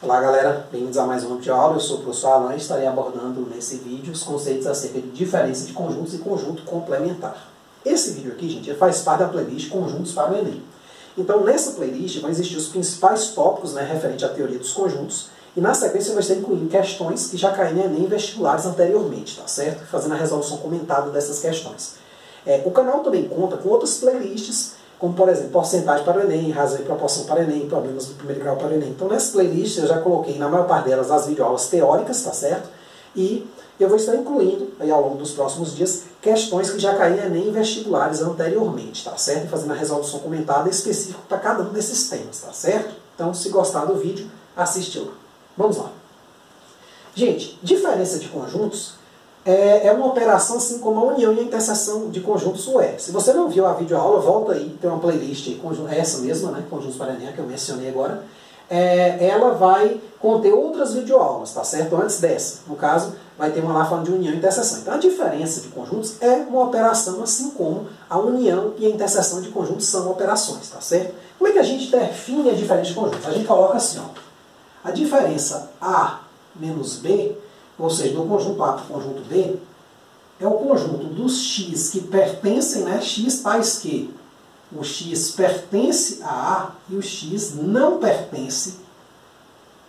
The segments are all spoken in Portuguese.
Olá galera, bem-vindos a mais um vídeo de aula. Eu sou o professor Alan e estarei abordando nesse vídeo os conceitos acerca de diferença de conjuntos e conjunto complementar. Esse vídeo aqui, gente, faz parte da playlist Conjuntos para o Enem. Então nessa playlist vão existir os principais tópicos, referente à teoria dos conjuntos, e na sequência eu vou estar incluindo questões que já caíram em Enem vestibulares anteriormente, tá certo? Fazendo a resolução comentada dessas questões. O canal também conta com outras playlists, como por exemplo, porcentagem para o Enem, razão e proporção para o Enem, problemas do primeiro grau para o Enem. Então nessa playlist eu já coloquei na maior parte delas as videoaulas teóricas, tá certo? E eu vou estar incluindo aí ao longo dos próximos dias questões que já caíram em Enem em vestibulares anteriormente, tá certo? E fazendo a resolução comentada específica para cada um desses temas, tá certo? Então se gostar do vídeo, assiste lá. Vamos lá. Gente, diferença de conjuntos é uma operação assim como a união e a interseção de conjuntos o é. Se você não viu a videoaula, volta aí, tem uma playlist aí, essa mesma, Conjuntos para Enem, que eu mencionei agora. Ela vai conter outras videoaulas, tá certo? Antes dessa. No caso, vai ter uma lá falando de união e interseção. Então a diferença de conjuntos é uma operação assim como a união e a interseção de conjuntos são operações, tá certo? Como é que a gente define a diferença de conjuntos? A gente coloca assim, ó. A diferença A menos B, ou seja, do conjunto A para o conjunto B, é o conjunto dos x que pertencem, x tais que o x pertence a A e o x não pertence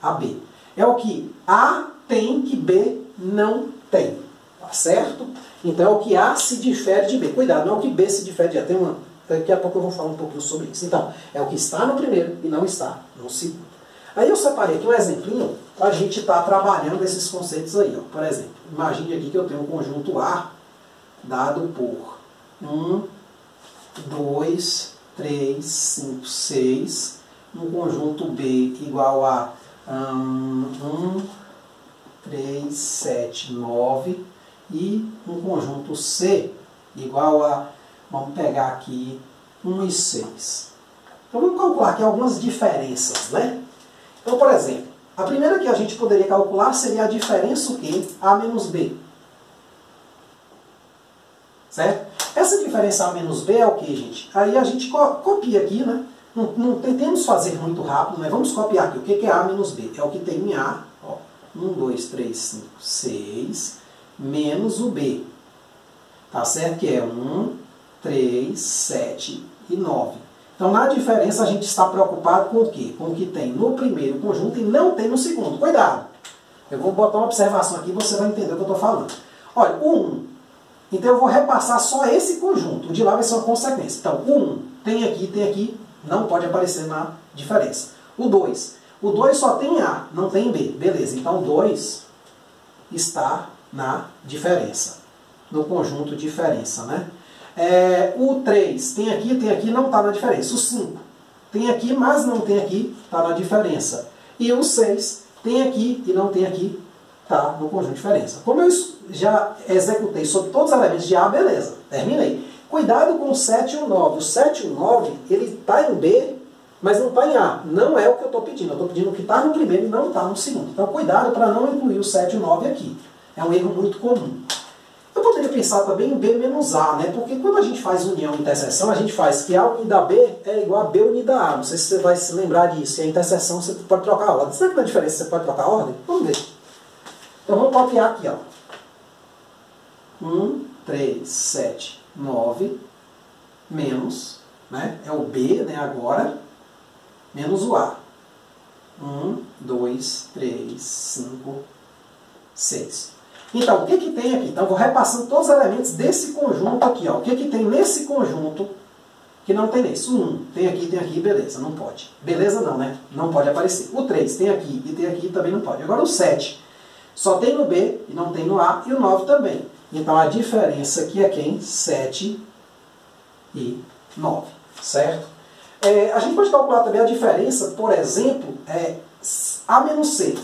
a B. É o que A tem que B não tem, tá certo? Então é o que A se difere de B. Cuidado, não é o que B se difere de A. Daqui a pouco eu vou falar um pouquinho sobre isso. Então, é o que está no primeiro e não está no segundo. Aí eu separei aqui um exemplinho para a gente estar trabalhando esses conceitos aí. Ó. Por exemplo, imagine aqui que eu tenho um conjunto A dado por 1, 2, 3, 5, 6. Um conjunto B igual a 1, 3, 7, 9. E um conjunto C igual a, vamos pegar aqui, 1 e 6. Então vamos calcular aqui algumas diferenças, Então, por exemplo, a primeira que a gente poderia calcular seria a diferença o quê? A menos B. Certo? Essa diferença A menos B é o quê, gente? Aí a gente copia aqui, Não tentemos fazer muito rápido, mas vamos copiar aqui. O que é A menos B? É o que tem em A, ó, 1, 2, 3, 5, 6, menos o B. Tá certo? Que é 1, 3, 7 e 9. Então, na diferença, a gente está preocupado com o quê? Com o que tem no primeiro conjunto e não tem no segundo. Cuidado! Eu vou botar uma observação aqui e você vai entender o que eu estou falando. Olha, o 1. Então, eu vou repassar só esse conjunto. O de lá vai ser uma consequência. Então, o 1 tem aqui, não pode aparecer na diferença. O 2. O 2 só tem A, não tem B. Beleza, então o 2 está na diferença. No conjunto diferença, O 3 tem aqui, não está na diferença. O 5 tem aqui, mas não tem aqui, está na diferença. E o 6 tem aqui e não tem aqui, está no conjunto de diferença. Como eu já executei sobre todos os elementos de A, beleza, terminei. Cuidado com o 7 e o 9. O 7 e o 9, ele está em B, mas não está em A. Não é o que eu estou pedindo. Eu estou pedindo o que está no primeiro e não está no segundo. Então cuidado para não incluir o 7 e o 9 aqui. É um erro muito comum. Eu poderia pensar também em B menos A, Porque quando a gente faz união e interseção, a gente faz que A unida a B é igual a B unida a A. Não sei se você vai se lembrar disso. E a interseção você pode trocar a ordem. Será que na diferença você pode trocar a ordem? Vamos ver. Então vamos copiar aqui, ó. 1, 3, 7, 9, menos, é o B, agora, menos o A. 1, 2, 3, 5, 6. Então, o que tem aqui? Então, eu vou repassando todos os elementos desse conjunto aqui. Ó. O que tem nesse conjunto que não tem nesse? O 1 tem aqui, beleza, não pode. Beleza não, Não pode aparecer. O 3 tem aqui e também não pode. Agora o 7 só tem no B e não tem no A, e o 9 também. Então, a diferença aqui é quem? 7 e 9, certo? A gente pode calcular também a diferença, por exemplo, A menos C.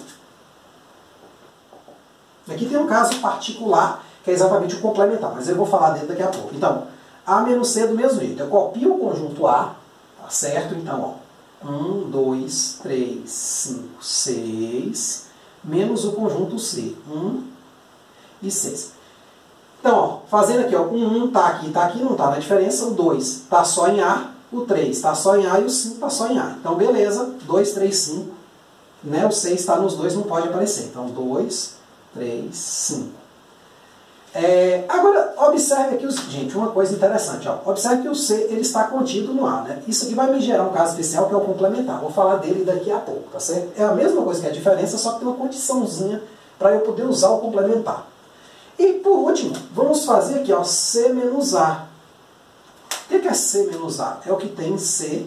Aqui tem um caso particular, que é exatamente o complementar, mas eu vou falar dele daqui a pouco. Então, A menos C é do mesmo jeito. Eu copio o conjunto A, tá certo? Então, ó, 1, 2, 3, 5, 6, menos o conjunto C, 1 e 6. Então, ó, fazendo aqui, ó, o 1 está aqui, não está na diferença, o 2 está só em A, o 3 está só em A e o 5 está só em A. Então, beleza, 2, 3, 5 né, o C está nos dois, não pode aparecer. Então, 2, 3, 5. Agora, observe aqui, gente, uma coisa interessante. Ó. Observe que o C ele está contido no A. Né? Isso aqui vai me gerar um caso especial, que é o complementar. Vou falar dele daqui a pouco, tá certo? É a mesma coisa que a diferença, só que tem uma condiçãozinha para eu poder usar o complementar. E, por último, vamos fazer aqui, ó, C menos A. O que é C menos A? É o que tem em C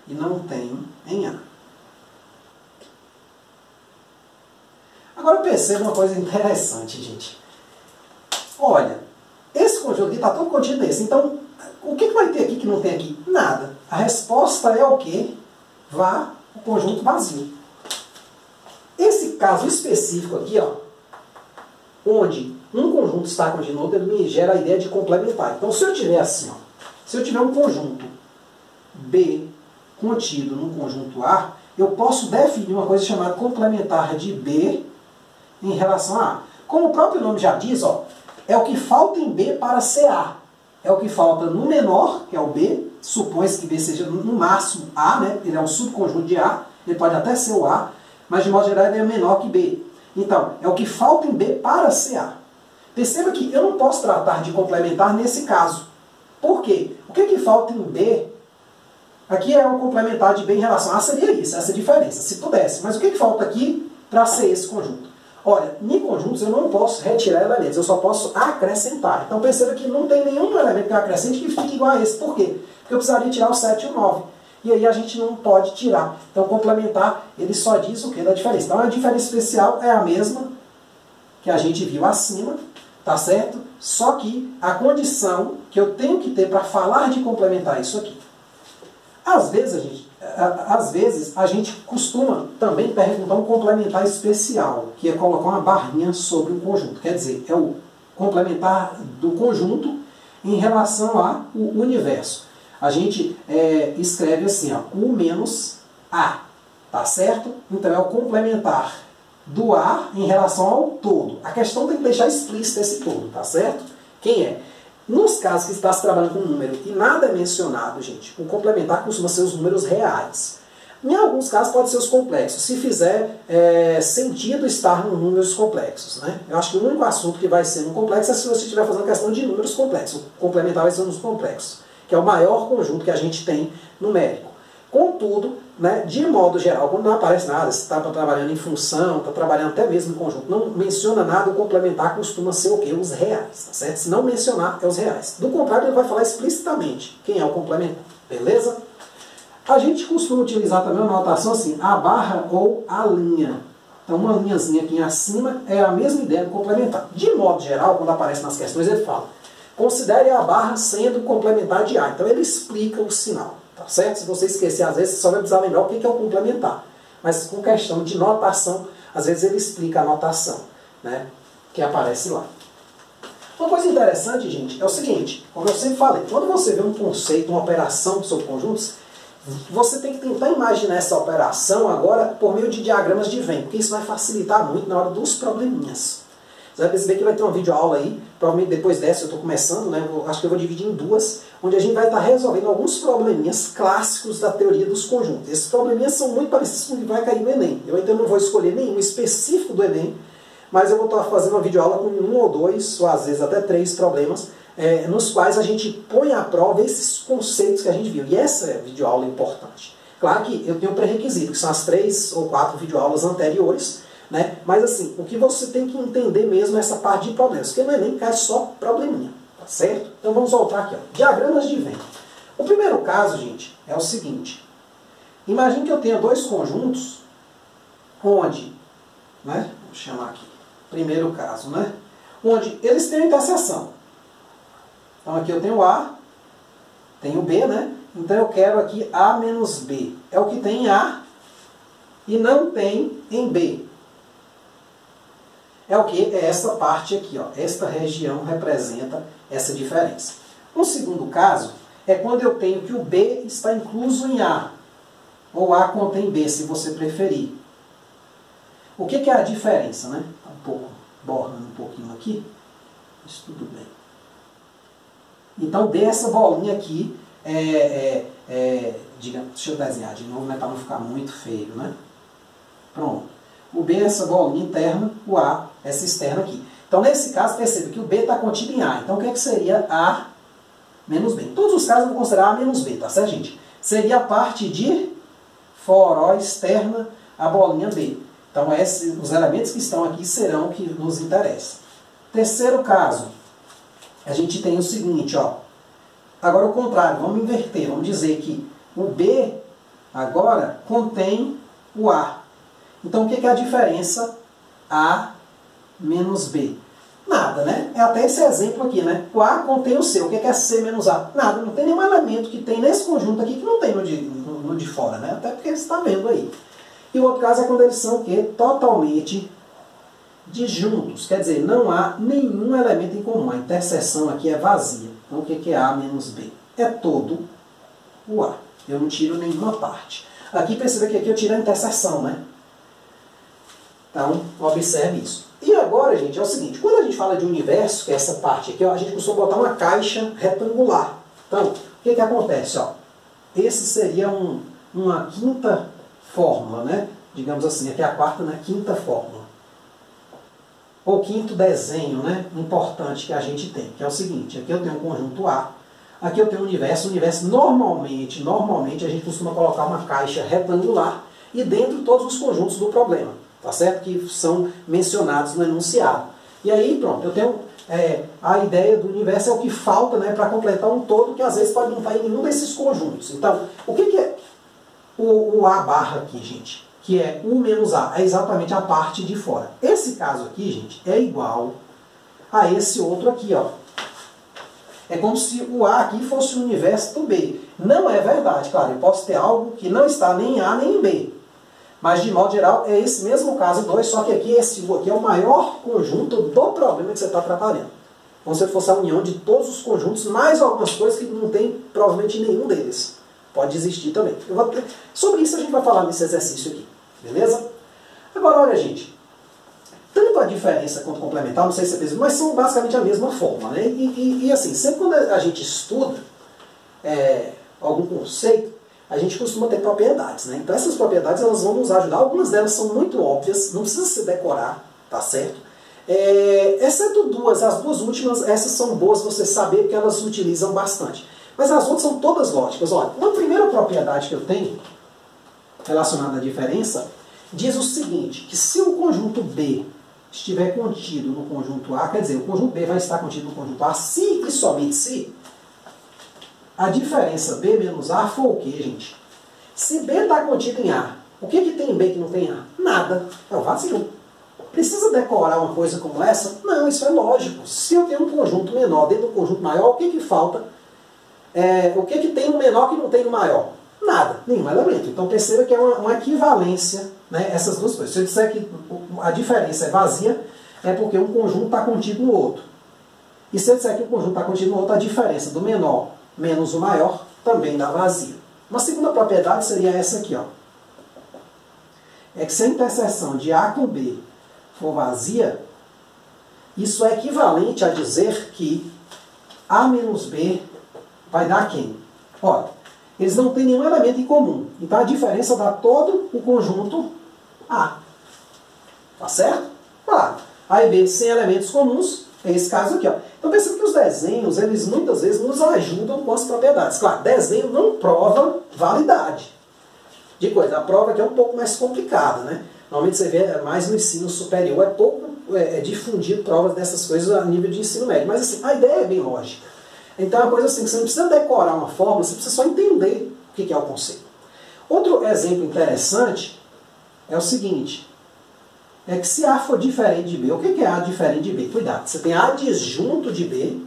e não tem em A. Agora perceba uma coisa interessante, gente. Olha, esse conjunto aqui está todo contido nesse. Então, o que vai ter aqui que não tem aqui? Nada. A resposta é o quê? Vá o conjunto vazio. Esse caso específico aqui, ó, onde um conjunto está contido no outro, ele me gera a ideia de complementar. Então, se eu tiver assim, ó, se eu tiver um conjunto B contido no conjunto A, eu posso definir uma coisa chamada complementar de B em relação a A. Como o próprio nome já diz, ó, é o que falta em B para ser A. É o que falta no menor, que é o B, supõe-se que B seja no máximo A, né? Ele é um subconjunto de A, ele pode até ser o A, mas de modo geral ele é menor que B. Então, é o que falta em B para ser A. Perceba que eu não posso tratar de complementar nesse caso. Por quê? O que falta em B? Aqui é o complementar de B em relação a A, seria isso, essa diferença, se pudesse. Mas o que falta aqui para ser esse conjunto? Olha, em conjuntos eu não posso retirar elementos, eu só posso acrescentar. Então perceba que não tem nenhum elemento que eu acrescente que fique igual a esse. Por quê? Porque eu precisaria tirar o 7 e o 9. E aí a gente não pode tirar. Então complementar, ele só diz o que da diferença. Então a diferença especial é a mesma que a gente viu acima, tá certo? Só que a condição que eu tenho que ter para falar de complementar é isso aqui. Às vezes a gente costuma também perguntar um complementar especial, que é colocar uma barrinha sobre um conjunto. Quer dizer, é o complementar do conjunto em relação ao universo. A gente escreve assim, ó, U menos A, tá certo? Então é o complementar do A em relação ao todo. A questão tem que deixar explícito esse todo, tá certo? Quem é? Nos casos que está se trabalhando com número e nada é mencionado, gente, o complementar costuma ser os números reais. Em alguns casos pode ser os complexos, se fizer sentido estar nos números complexos. Né? Eu acho que o único assunto que vai ser no complexo é se você estiver fazendo questão de números complexos. O complementar vai ser um dos complexos, que é o maior conjunto que a gente tem numérico. Contudo, né, de modo geral, quando não aparece nada, se está trabalhando em função, está trabalhando até mesmo em conjunto, não menciona nada, o complementar costuma ser o quê? Os reais, tá certo? Se não mencionar, é os reais. Do contrário, ele vai falar explicitamente quem é o complementar, beleza? A gente costuma utilizar também uma notação assim, a barra ou a linha. Então, uma linhazinha aqui acima é a mesma ideia do complementar. De modo geral, quando aparece nas questões, ele fala, considere a barra sendo complementar de A. Então, ele explica o sinal. Tá certo? Se você esquecer, às vezes, você só vai precisar lembrar o que é o complementar. Mas com questão de notação, às vezes ele explica a notação, né, que aparece lá. Uma coisa interessante, gente, é o seguinte, como eu sempre falei, quando você vê um conceito, uma operação sobre conjuntos, você tem que tentar imaginar essa operação agora por meio de diagramas de Venn, porque isso vai facilitar muito na hora dos probleminhas. Você vai perceber que vai ter uma videoaula aí, provavelmente depois dessa eu estou começando, né? Acho que eu vou dividir em duas, onde a gente vai estar resolvendo alguns probleminhas clássicos da teoria dos conjuntos. Esses probleminhas são muito parecidos com o que vai cair no Enem. Eu ainda não vou escolher nenhum específico do Enem, mas eu vou estar fazendo uma videoaula com 1 ou 2, ou às vezes até 3 problemas, nos quais a gente põe à prova esses conceitos que a gente viu. E essa videoaula é importante. Claro que eu tenho um pré-requisito, que são as 3 ou 4 videoaulas anteriores, né? Mas assim, o que você tem que entender mesmo é essa parte de problemas, porque no Enem cai só probleminha, tá certo? Então vamos voltar aqui, ó. Diagramas de Venn. O primeiro caso, gente, é o seguinte. Imagine que eu tenha dois conjuntos, onde, né? Vou chamar aqui, primeiro caso, né? Onde eles têm interseção. Então aqui eu tenho A, tenho B, né? Então eu quero aqui A menos B. É o que tem em A e não tem em B. É o que? É essa parte aqui, ó. Esta região representa essa diferença. Um segundo caso é quando eu tenho que o B está incluso em A, ou A contém B, se você preferir. O que é a diferença, né? Está um pouco borrando um pouquinho aqui, mas tudo bem. Então, dê essa bolinha aqui deixa eu desenhar de novo, né, para não ficar muito feio, né? Pronto. O B é essa bolinha interna, o A essa externa aqui. Então, nesse caso, perceba que o B está contido em A. Então, o que, que seria A menos B? Em todos os casos, eu vou considerar A menos B, tá certo, gente? Seria a parte de fora, externa, a bolinha B. Então, os elementos que estão aqui serão que nos interessam. Terceiro caso, a gente tem o seguinte, ó. Agora, o contrário, vamos inverter. Vamos dizer que o B, agora, contém o A. Então, o que é a diferença A menos B? Nada, né? É até esse exemplo aqui, né? O A contém o C. O que é C menos A? Nada. Não tem nenhum elemento que tem nesse conjunto aqui que não tem no de fora, né? Até porque você está vendo aí. E o outro caso é quando eles são o quê? Totalmente disjuntos. Quer dizer, não há nenhum elemento em comum. A interseção aqui é vazia. Então, o que é A menos B? É todo o A. Eu não tiro nenhuma parte. Aqui, perceba que aqui eu tiro a interseção, né? Então, observe isso. E agora, gente, é o seguinte. Quando a gente fala de universo, que é essa parte aqui, ó, a gente costuma botar uma caixa retangular. Então, o que acontece? Ó? Esse seria uma quinta fórmula, né? Digamos assim, aqui é a quarta, né? Quinta fórmula. Ou quinto desenho, né? Importante que a gente tem, que é o seguinte. Aqui eu tenho um conjunto A. Aqui eu tenho um universo. O universo, normalmente, a gente costuma colocar uma caixa retangular e dentro todos os conjuntos do problema. Tá certo? Que são mencionados no enunciado. E aí, pronto, eu tenho a ideia do universo é o que falta, né, para completar um todo que às vezes pode não estar em nenhum desses conjuntos. Então, o que é o A barra aqui, gente? Que é U menos A. É exatamente a parte de fora. Esse caso aqui, gente, é igual a esse outro aqui, ó. É como se o A aqui fosse o universo do B. Não é verdade, claro. Eu posso ter algo que não está nem em A nem em B. Mas, de modo geral, é esse mesmo caso 2, só que aqui esse U aqui é o maior conjunto do problema que você está trabalhando. Como se fosse a união de todos os conjuntos, mais algumas coisas que não tem provavelmente nenhum deles. Pode existir também. Sobre isso a gente vai falar nesse exercício aqui. Beleza? Agora, olha, gente. Tanto a diferença quanto complementar, não sei se você percebeu, mas são basicamente a mesma forma, né? E assim, sempre quando a gente estuda algum conceito, a gente costuma ter propriedades, né? Então essas propriedades elas vão nos ajudar. Algumas delas são muito óbvias, não precisa se decorar, tá certo? Exceto duas, as duas últimas, essas são boas você saber porque elas se utilizam bastante. Mas as outras são todas lógicas. Olha, uma primeira propriedade que eu tenho, relacionada à diferença, diz o seguinte, que se o conjunto B estiver contido no conjunto A, quer dizer, o conjunto B vai estar contido no conjunto A, se e somente se a diferença B menos A for o quê, gente? Se B está contido em A, o que tem em B que não tem em A? Nada. É o vazio. Precisa decorar uma coisa como essa? Não, isso é lógico. Se eu tenho um conjunto menor dentro do conjunto maior, o que falta? O que tem no menor que não tem no maior? Nada, nenhum elemento. Então perceba que é uma equivalência, né, essas duas coisas. Se eu disser que a diferença é vazia, é porque um conjunto está contido no outro. E se eu disser que o conjunto está contido no outro, a diferença do menor menos o maior também dá vazio. Uma segunda propriedade seria essa aqui, ó. É que se a interseção de A com B for vazia, isso é equivalente a dizer que A menos B vai dar quem? Olha, eles não têm nenhum elemento em comum. Então a diferença dá todo o conjunto A. Tá certo? Claro. A e B sem elementos comuns, é esse caso aqui, ó. Então perceba que os desenhos, eles muitas vezes nos ajudam com as propriedades. Claro, desenho não prova validade de coisa. A prova aqui é um pouco mais complicada, né? Normalmente você vê mais no ensino superior, é pouco difundido provas dessas coisas a nível de ensino médio. Mas assim, a ideia é bem lógica. Então é uma coisa assim, que você não precisa decorar uma fórmula, você precisa só entender o que é o conceito. Outro exemplo interessante é o seguinte, é que se A for diferente de B, o que é A diferente de B? Cuidado, você tem A disjunto de B,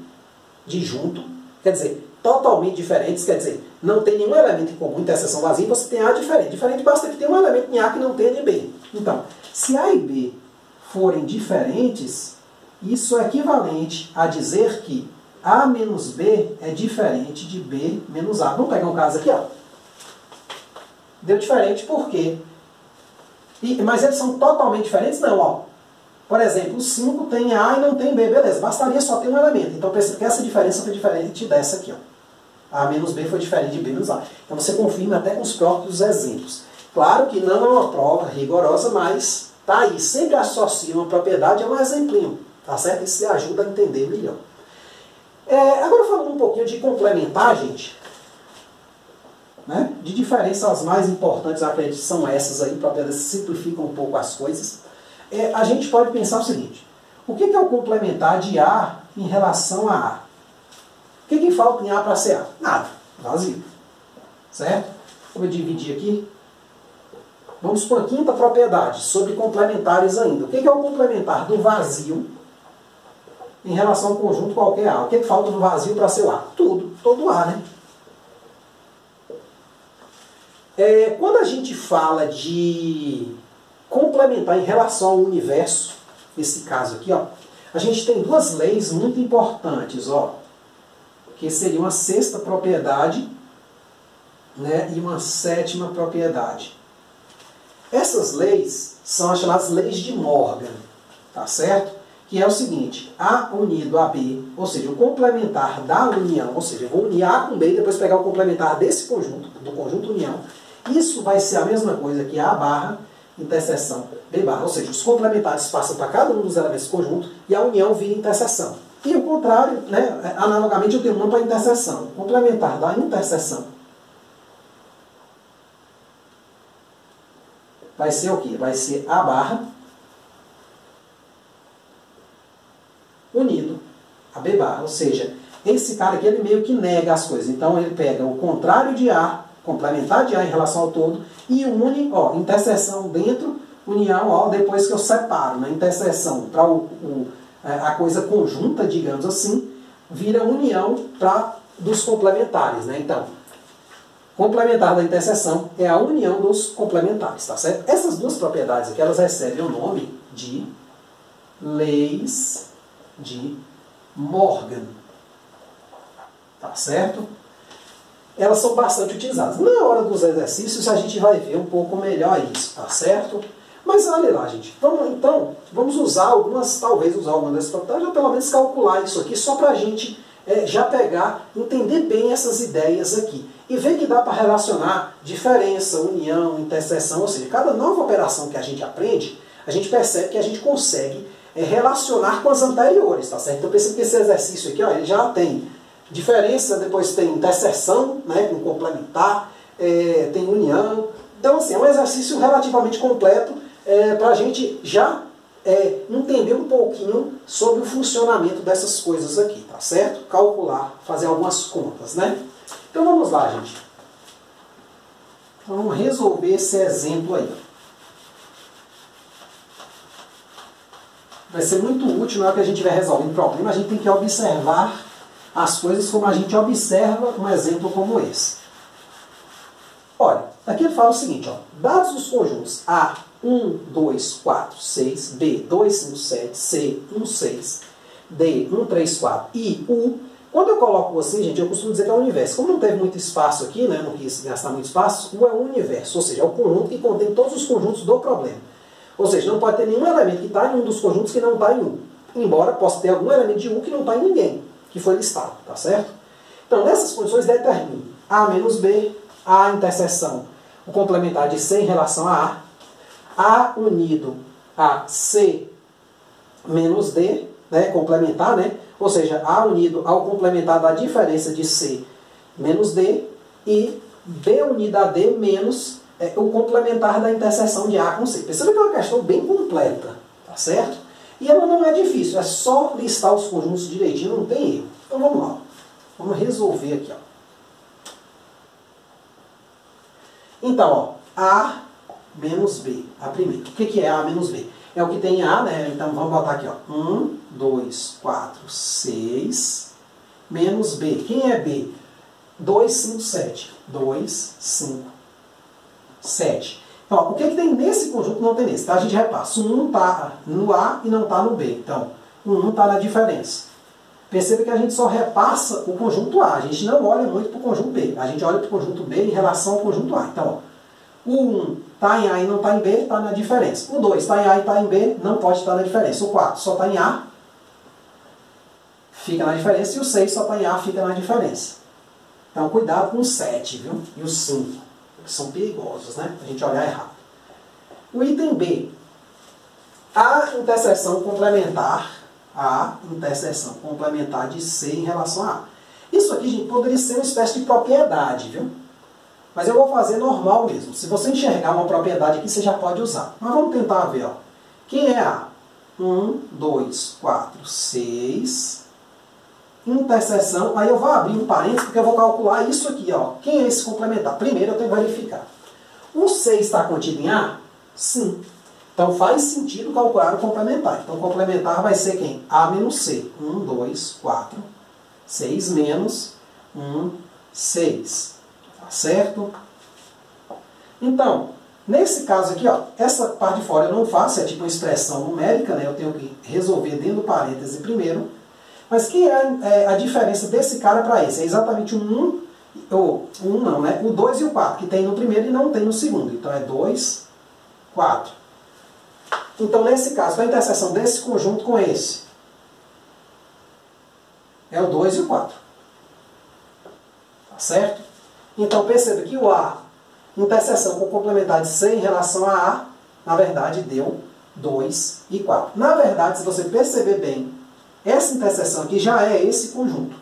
disjunto, quer dizer, totalmente diferentes, quer dizer, não tem nenhum elemento em comum, interseção vazia, você tem A diferente. Diferente basta que tenha um elemento em A que não tenha em B. Então, se A e B forem diferentes, isso é equivalente a dizer que A menos B é diferente de B menos A. Vamos pegar um caso aqui, ó. Deu diferente por quê? Mas eles são totalmente diferentes? Não, ó. Por exemplo, o 5 tem A e não tem B. Beleza, bastaria só ter um elemento. Então perceba que essa diferença foi diferente dessa aqui, ó. A menos B foi diferente de B menos A. Então você confirma até com os próprios exemplos. Claro que não é uma prova rigorosa, mas tá aí. Sempre associa uma propriedade a um exemplinho. Tá certo? Isso ajuda a entender melhor. Agora falando um pouquinho de complementar, gente. Né? De diferenças mais importantes, acredito, são essas aí, propriedades que simplificam um pouco as coisas. A gente pode pensar o seguinte. O que é o complementar de A em relação a A? O que falta em A para ser A? Nada. Vazio. Certo? Vou dividir aqui. Vamos para a quinta propriedade, sobre complementares ainda. O que é o complementar do vazio em relação ao conjunto qualquer A? O que falta no vazio para ser A? Tudo. Todo A, né? Quando a gente fala de complementar em relação ao universo, nesse caso aqui, ó, a gente tem duas leis muito importantes, ó, que seriam a sexta propriedade, né, e uma sétima propriedade. Essas leis são as chamadas leis de Morgan, tá certo? Que é o seguinte, A unido a B, ou seja, o complementar da união, ou seja, eu vou unir A com B e depois pegar o complementar desse conjunto, do conjunto união. Isso vai ser a mesma coisa que A barra interseção B barra, ou seja, os complementares passam para cada um dos elementos do conjunto e a união vira interseção. E o contrário, né, analogamente eu tenho uma para interseção. O complementar da interseção vai ser o quê? Vai ser A barra unido a B barra, ou seja, esse cara aqui ele meio que nega as coisas. Então ele pega o contrário de A, complementar de A em relação ao todo, e une, ó, interseção dentro, união, ó, depois que eu separo, né, interseção para a coisa conjunta, digamos assim, vira união dos complementares, né? Então, complementar da interseção é a união dos complementares, tá certo? Essas duas propriedades aqui, elas recebem o nome de leis de Morgan, tá certo? Elas são bastante utilizadas. Na hora dos exercícios a gente vai ver um pouco melhor isso, tá certo? Mas olha lá, gente. Vamos usar algumas, talvez usar uma dessas propriedades, ou pelo menos calcular isso aqui, só para a gente já pegar, entender bem essas ideias aqui. E ver que dá para relacionar diferença, união, interseção, ou seja, cada nova operação que a gente aprende, a gente percebe que a gente consegue relacionar com as anteriores, tá certo? Então perceba que esse exercício aqui, ó, ele já tem diferença, depois tem interseção, né, com complementar, tem união. Então, assim, é um exercício relativamente completo para a gente já entender um pouquinho sobre o funcionamento dessas coisas aqui, tá certo? Calcular, fazer algumas contas, né? Então vamos lá, gente. Então, vamos resolver esse exemplo aí. Vai ser muito útil na hora que a gente estiver resolvendo o problema, a gente tem que observar as coisas como a gente observa um exemplo como esse. Olha, aqui ele fala o seguinte, ó, dados os conjuntos A, 1, 2, 4, 6, B, 2, 5, 7, C, 1, 6, D, 1, 3, 4 e U. Quando eu coloco assim, gente, eu costumo dizer que é o universo. Como não teve muito espaço aqui, né, não quis gastar muito espaço, U é o universo, ou seja, é o conjunto que contém todos os conjuntos do problema. Ou seja, não pode ter nenhum elemento que está em um dos conjuntos que não está em U. Embora possa ter algum elemento de U que não está em ninguém, que foi listado, tá certo? Então, nessas condições, determine A menos B, A interseção, o complementar de C em relação a A unido a C menos D, né, complementar, né? Ou seja, A unido ao complementar da diferença de C menos D, e B unido a D menos o complementar da interseção de A com C. Perceba que é uma questão bem completa, tá certo? E ela não é difícil, é só listar os conjuntos direitinho, não tem erro. Então vamos lá, vamos resolver aqui, ó. Então, ó, A menos B, a primeira. O que é A menos B? É o que tem A, né? Então vamos botar aqui, ó. 1, 2, 4, 6, menos B. Quem é B? 2, 5, 7. 2, 5, 7. Então, ó, o que tem nesse conjunto não tem nesse? Tá? A gente repassa. O 1 está no A e não está no B. Então, o 1 está na diferença. Perceba que a gente só repassa o conjunto A. A gente não olha muito para o conjunto B. A gente olha para o conjunto B em relação ao conjunto A. Então, ó, o 1 está em A e não está em B, está na diferença. O 2 está em A e está em B, não pode estar na diferença. O 4 só está em A, fica na diferença. E o 6 só está em A, fica na diferença. Então, cuidado com o 7, viu? E o 5, que são perigosos, né? A gente olhar errado. O item B. A interseção complementar de C em relação a A. Isso aqui, gente, poderia ser uma espécie de propriedade, viu? Mas eu vou fazer normal mesmo. Se você enxergar uma propriedade aqui, você já pode usar. Mas vamos tentar ver, ó. Quem é A? 1, 2, 4, 6. Interseção. Aí eu vou abrir um parênteses porque eu vou calcular isso aqui, ó. Quem é esse complementar? Primeiro eu tenho que verificar. O 6 está contido em A? Sim. Então faz sentido calcular o complementar. Então o complementar vai ser quem? A menos C. 1, 2, 4, 6 menos 1, 6. Tá certo? Então, nesse caso aqui, ó, essa parte de fora eu não faço, é tipo uma expressão numérica, né? Eu tenho que resolver dentro do parêntese primeiro. Mas que é a diferença desse cara para esse? É exatamente o 1, ou o 1 não, né? O 2 e o 4, que tem no primeiro e não tem no segundo. Então é 2, 4. Então, nesse caso, a interseção desse conjunto com esse é o 2 e o 4. Tá certo? Então, perceba que o A, interseção com complementar de C em relação a A, na verdade, deu 2 e 4. Na verdade, se você perceber bem, essa interseção aqui já é esse conjunto.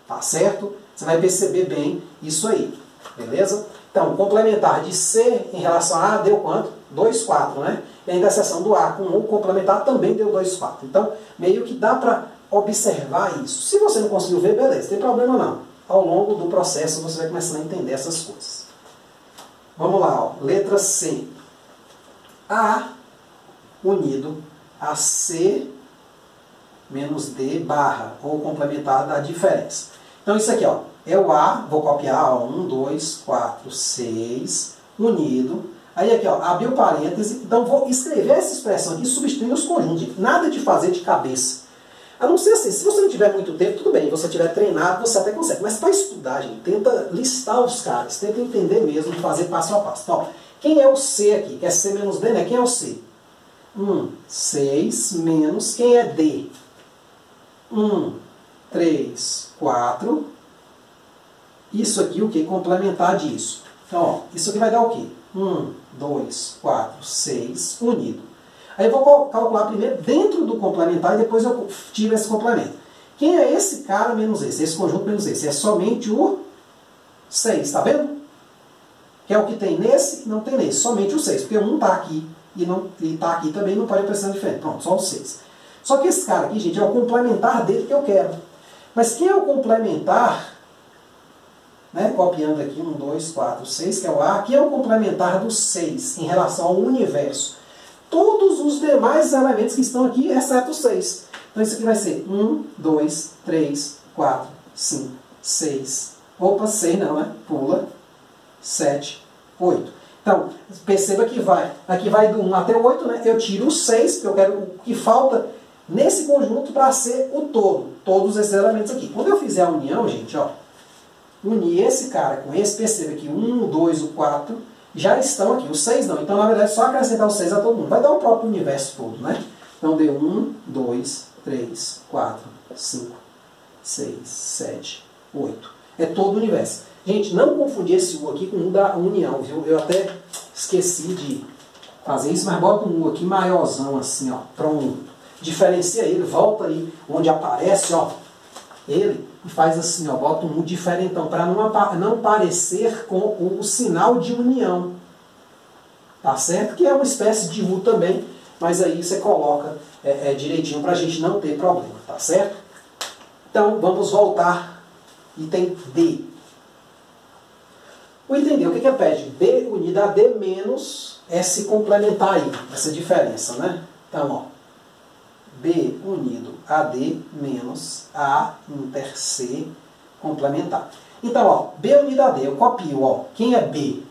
Tá certo? Você vai perceber bem isso aí. Beleza? Então, o complementar de C em relação a A deu quanto? 2, 4, né? E a interseção do A com o complementar também deu 2, 4. Então, meio que dá para observar isso. Se você não conseguiu ver, beleza, não tem problema não. Ao longo do processo você vai começando a entender essas coisas. Vamos lá, ó. Letra C. A unido a C menos D barra, ou complementar da diferença. Então isso aqui, ó, é o A, vou copiar, ó, 1, 2, 4, 6, unido. Aí aqui, ó, abriu parêntese, então vou escrever essa expressão aqui substituindo os conjuntos. Nada de fazer de cabeça. A não ser assim, se você não tiver muito tempo, tudo bem, você tiver treinado, você até consegue. Mas para estudar, gente, tenta listar os caras, tenta entender mesmo, fazer passo a passo. Então, quem é o C aqui? Que é C menos D, né? Quem é o C? 6 menos, quem é D? 1, 3, 4. Isso aqui, o que? Complementar disso. Então, ó, isso aqui vai dar o quê? 1, 2, 4, 6, unido. Aí eu vou calcular primeiro dentro do complementar e depois eu tiro esse complemento. Quem é esse cara menos esse conjunto menos esse? É somente o 6, tá vendo? Que é o que tem nesse e não tem nesse, somente o 6. Porque um está aqui e está aqui também, não pode aparecer diferente. Pronto, só o 6. Só que esse cara aqui, gente, é o complementar dele que eu quero. Mas quem é o complementar, né, copiando aqui, 1, 2, 4, 6, que é o A, que é o complementar do 6 em relação ao universo. Todos os demais elementos que estão aqui, exceto o 6. Então isso aqui vai ser 1, 2, 3, 4, 5, 6. Opa, 6 não, né? Pula. 7, 8. Então, perceba que aqui vai do 1 até o 8, né? Eu tiro o 6, porque eu quero o que falta nesse conjunto para ser o todo. Todos esses elementos aqui. Quando eu fizer a união, gente, ó, unir esse cara com esse, perceba que o 1, o 2, o 4... já estão aqui, os 6 não. Então, na verdade, é só acrescentar os 6 a todo mundo. Vai dar o próprio universo todo, né? Então, deu 1, 2, 3, 4, 5, 6, 7, 8. É todo o universo. Gente, não confundir esse U aqui com o U da união, viu? Eu até esqueci de fazer isso, mas bota um U aqui maiorzão assim, ó. Pronto. Diferencia ele, volta aí onde aparece, ó. Ele e faz assim, ó, bota um U diferentão, para não parecer com o sinal de união. Tá certo? Que é uma espécie de U também, mas aí você coloca direitinho para a gente não ter problema, tá certo? Então, vamos voltar. Item D. O item D, o que é pede? B unido a D menos esse complementar aí, essa diferença, né? Então, ó, B unido a D menos A inter C complementar. Então, ó, B unido a D, eu copio, ó. Quem é B?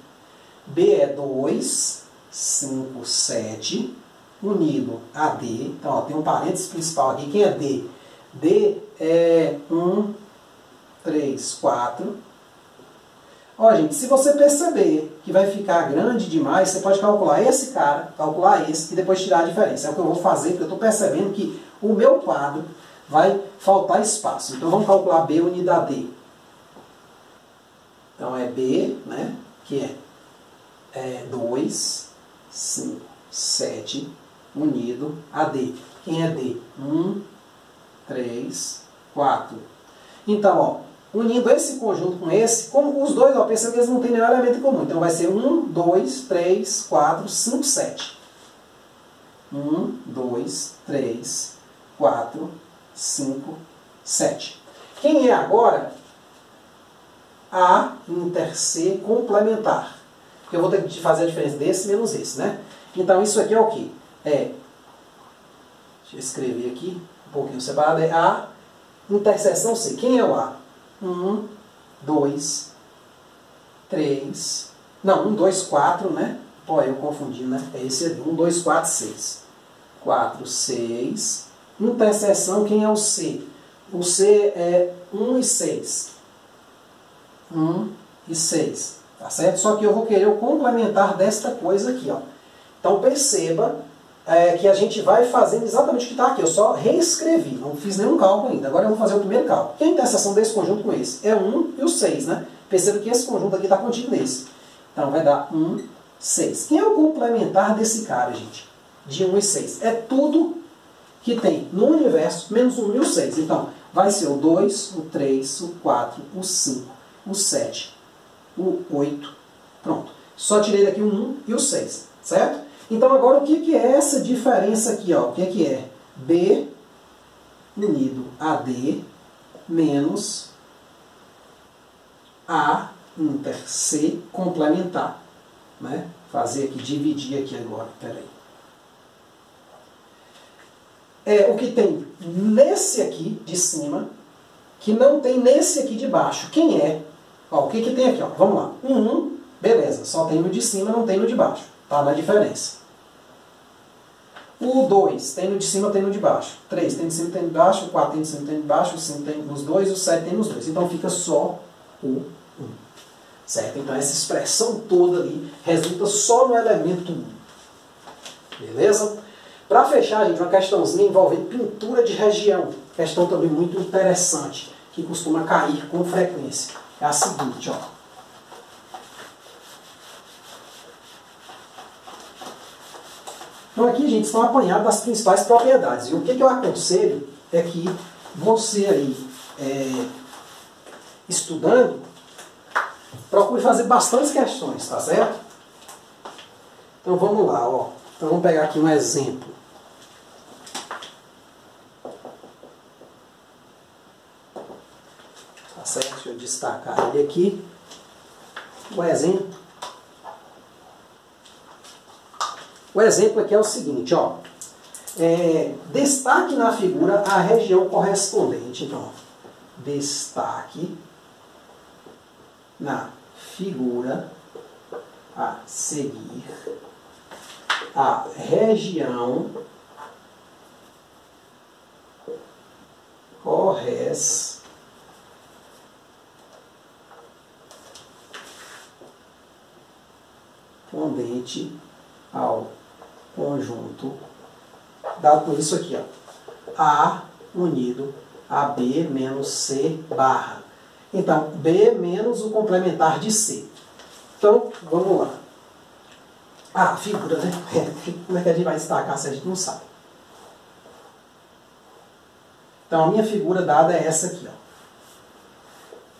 B é 2, 5, 7, unido a D. Então, ó, tem um parênteses principal aqui. Quem é D? D é 1, 3, 4. Ó, gente, se você perceber que vai ficar grande demais, você pode calcular esse cara, calcular esse e depois tirar a diferença. É o que eu vou fazer, porque eu estou percebendo que o meu quadro vai faltar espaço. Então vamos calcular B unido a D. Então é B, né, que é 2, 5, 7, unido a D. Quem é D? 1, 3, 4. Então, ó, unindo esse conjunto com esse, como os dois, ó, perceba que eles não têm nenhum elemento em comum. Então vai ser 1, 2, 3, 4, 5, 7. 1, 2, 3, 4, 5, 7. Quem é agora? A inter C complementar. Porque eu vou ter que fazer a diferença desse menos esse, né? Então isso aqui é o quê? Deixa eu escrever aqui, um pouquinho separado. É A interseção C. Quem é o A? 1, 2, 3... Não, 1, 2, 4, né? Pô, eu confundi, né? É esse ali. 1, 2, 4, 6. 4, 6. Interseção, quem é o C? O C é 1 e 6. 1 e 6. Tá certo? Só que eu vou querer o complementar desta coisa aqui, ó. Então perceba que a gente vai fazendo exatamente o que está aqui. Eu só reescrevi, não fiz nenhum cálculo ainda. Agora eu vou fazer o primeiro cálculo. E a interseção desse conjunto com esse? É 1 e o 6, né? Perceba que esse conjunto aqui está contido nesse. Então vai dar 1, 6. Quem é o complementar desse cara, gente? De 1 e 6. É tudo que tem no universo menos 1 e o 6. Então vai ser o 2, o 3, o 4, o 5, o 7, o 8. Pronto. Só tirei daqui o 1 e o 6. Certo? Então agora o que é essa diferença aqui? Ó? O que é? B unido a D menos A inter C complementar. Né? Fazer aqui, dividir aqui agora. Peraí. É o que tem nesse aqui de cima, que não tem nesse aqui de baixo. Quem é? Ó, o que tem aqui? Ó? Vamos lá. 1, beleza. Só tem no de cima, não tem no de baixo. Tá na diferença. O 2 tem no de cima, tem no de baixo. 3 tem no de cima, tem no de baixo. O 4 tem no de cima, tem no de baixo. O 5 tem nos dois. O 7 tem nos dois. Então fica só o 1. Certo? Então essa expressão toda ali resulta só no elemento 1. Beleza? Para fechar, gente, uma questãozinha envolvendo pintura de região. Questão também muito interessante, que costuma cair com frequência. É a seguinte, ó. Então aqui, gente, estão apanhados das principais propriedades. E o que eu aconselho é que você aí, estudando, procure fazer bastantes questões, tá certo? Então vamos lá, ó. Então vamos pegar aqui um exemplo. Tá certo? Deixa eu destacar ele aqui. O exemplo. O exemplo aqui é o seguinte, ó. Destaque na figura a região correspondente. Então, ó, destaque na figura a seguir a região correspondente ao conjunto dado por isso aqui, ó. A unido a B menos C barra. Então, B menos o complementar de C. Então, vamos lá. Ah, figura, né? Como é que a gente vai destacar se a gente não sabe? Então, a minha figura dada é essa aqui, ó.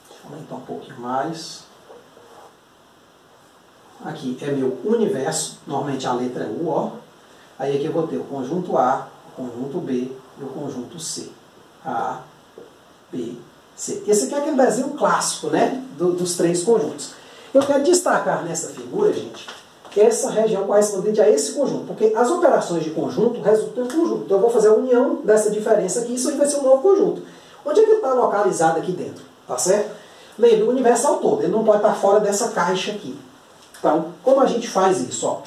Deixa eu aumentar um pouquinho mais. Aqui é meu universo, normalmente a letra é U, ó. Aí aqui eu vou ter o conjunto A, o conjunto B e o conjunto C. A, B, C. Esse aqui é aquele desenho clássico, né? Dos três conjuntos. Eu quero destacar nessa figura, gente, essa região correspondente a esse conjunto, porque as operações de conjunto resultam em conjunto. Então eu vou fazer a união dessa diferença aqui, isso aí vai ser um novo conjunto. Onde é que ele está localizado aqui dentro? Tá certo? Lembre, o universo é o todo, ele não pode estar fora dessa caixa aqui. Então, como a gente faz isso? Ó?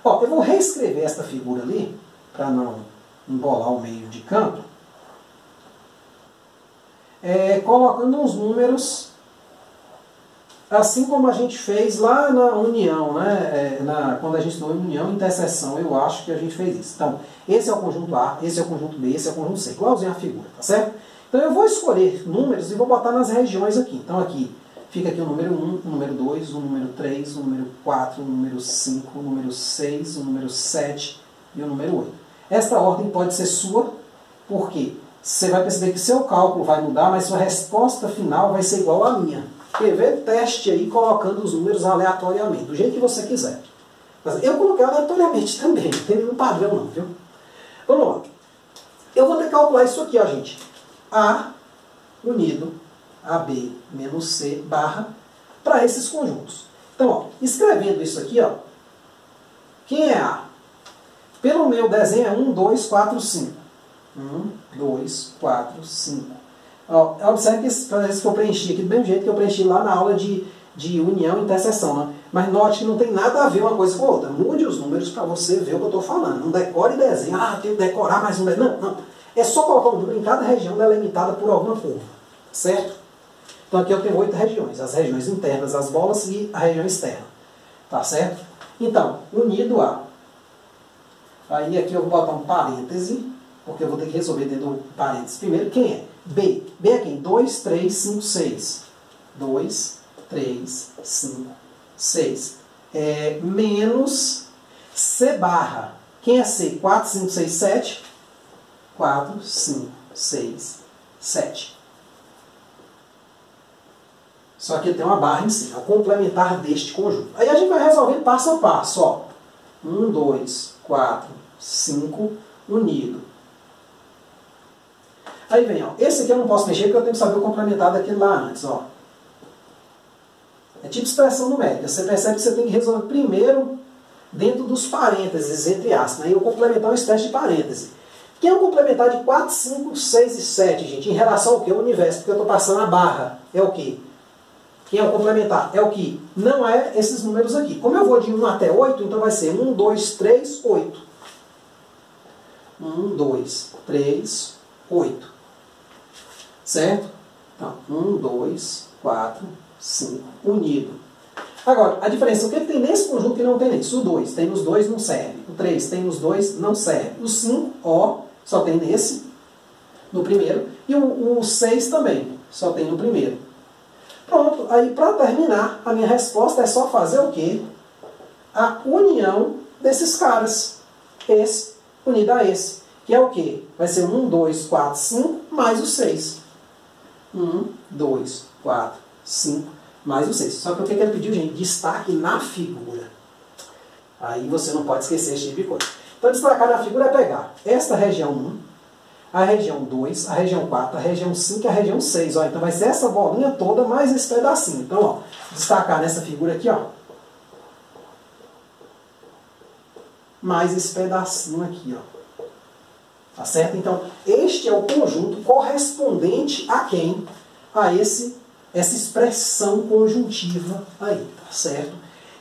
Ó, eu vou reescrever esta figura ali, para não embolar o meio de campo, colocando uns números, assim como a gente fez lá na união, né? Quando a gente estudou em união e interseção, eu acho que a gente fez isso. Então, esse é o conjunto A, esse é o conjunto B, esse é o conjunto C, igualzinho a figura, tá certo? Então eu vou escolher números e vou botar nas regiões aqui. Então aqui, fica aqui o número 1, o número 2, o número 3, o número 4, o número 5, o número 6, o número 7 e o número 8. Esta ordem pode ser sua, porque você vai perceber que seu cálculo vai mudar, mas sua resposta final vai ser igual à minha. Quer ver? Teste aí colocando os números aleatoriamente, do jeito que você quiser. Mas eu coloquei aleatoriamente também, não tem nenhum padrão não, viu? Vamos lá. Eu vou ter que calcular isso aqui, ó, gente. A unido a B menos C barra para esses conjuntos. Então, ó, escrevendo isso aqui, ó, quem é A? Pelo meu desenho é 1, 2, 4, 5. 1, 2, 4, 5. Ó, observe que esse que eu preenchi aqui do mesmo jeito que eu preenchi lá na aula de união e interseção, né? Mas note que não tem nada a ver uma coisa com a outra. Mude os números para você ver o que eu estou falando. Não decore e desenhe. Ah, tenho que decorar mais um. Não, não. É só colocar um número em cada região delimitada por alguma curva. Certo? Então aqui eu tenho 8 regiões. As regiões internas, as bolas e a região externa. Tá certo? Então, unido a. Aí aqui eu vou botar um parêntese, porque eu vou ter que resolver dentro do parêntese. Primeiro, quem é? B. B é quem? 2, 3, 5, 6. 2, 3, 5, 6. Menos C barra. Quem é C? 4, 5, 6, 7. 4, 5, 6, 7. Só que tem uma barra em cima, complementar deste conjunto. Aí a gente vai resolver passo a passo. Ó. 1, 2, 4, 5, unido. Aí vem, ó. Esse aqui eu não posso mexer porque eu tenho que saber o complementar daquele lá antes. Ó. É tipo expressão numérica. Você percebe que você tem que resolver primeiro dentro dos parênteses, entre aspas. Né? E o complementar é uma espécie de parêntese. Quem é o complementar de 4, 5, 6 e 7, gente? Em relação ao que? O universo, porque eu estou passando a barra. É o quê? Quem é o complementar? É o que? Não é esses números aqui. Como eu vou de 1 até 8, então vai ser 1, 2, 3, 8. 1, 2, 3, 8. Certo? Então, 1, 2, 4, 5, unido. Agora, a diferença, o que tem nesse conjunto que não tem nesse? O 2, tem nos dois, não serve. O 3, tem nos dois, não serve. O 5, ó, só tem nesse, no primeiro. E o 6 também, só tem no primeiro. Pronto, aí para terminar, a minha resposta é só fazer o quê? A união desses caras. Esse unido a esse. Que é o quê? Vai ser 1, 2, 4, 5, mais o 6. 1, 2, 4, 5, mais o 6. Só que o que ele pediu, gente? Destaque na figura. Aí você não pode esquecer esse tipo de coisa. Então, destacar na figura é pegar esta região 1, a região 2, a região 4, a região 5 e a região 6. Ó. Então vai ser essa bolinha toda mais esse pedacinho. Então, ó, destacar nessa figura aqui, ó. Mais esse pedacinho aqui, ó. Tá certo? Então, este é o conjunto correspondente a quem? A essa expressão conjuntiva aí, tá certo?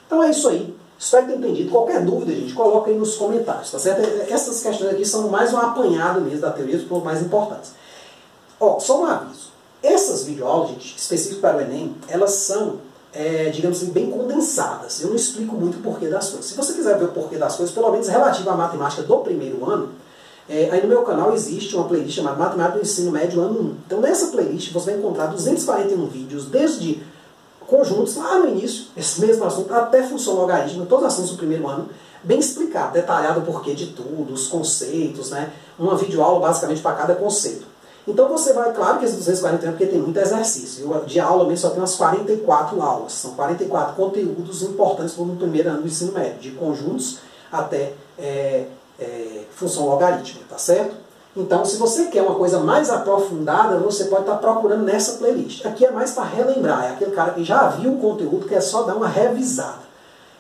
Então é isso aí. Espero ter entendido. Qualquer dúvida, gente, coloca aí nos comentários, tá certo? Essas questões aqui são mais um apanhado mesmo da teoria, os pontos mais importantes. Ó, só um aviso. Essas videoaulas, gente, específicas para o Enem, elas são, digamos assim, bem condensadas. Eu não explico muito o porquê das coisas. Se você quiser ver o porquê das coisas, pelo menos relativo à matemática do primeiro ano, aí no meu canal existe uma playlist chamada Matemática do Ensino Médio Ano 1. Então nessa playlist você vai encontrar 241 vídeos, desde conjuntos lá no início, esse mesmo assunto, até função logarítmica, todos os assuntos do primeiro ano, bem explicado, detalhado o porquê de tudo, os conceitos, né? Uma videoaula basicamente para cada conceito. Então você vai, claro que esses 241 porque tem muito exercício. Eu, de aula mesmo só tem umas 44 aulas, são 44 conteúdos importantes no primeiro ano do ensino médio, de conjuntos até função logarítmica, tá certo? Então, se você quer uma coisa mais aprofundada, você pode estar procurando nessa playlist. Aqui é mais para relembrar, é aquele cara que já viu o conteúdo, que é só dar uma revisada,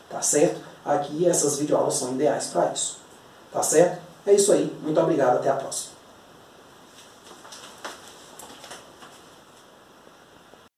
tá certo? Aqui essas videoaulas são ideais para isso, tá certo? É isso aí, muito obrigado, até a próxima.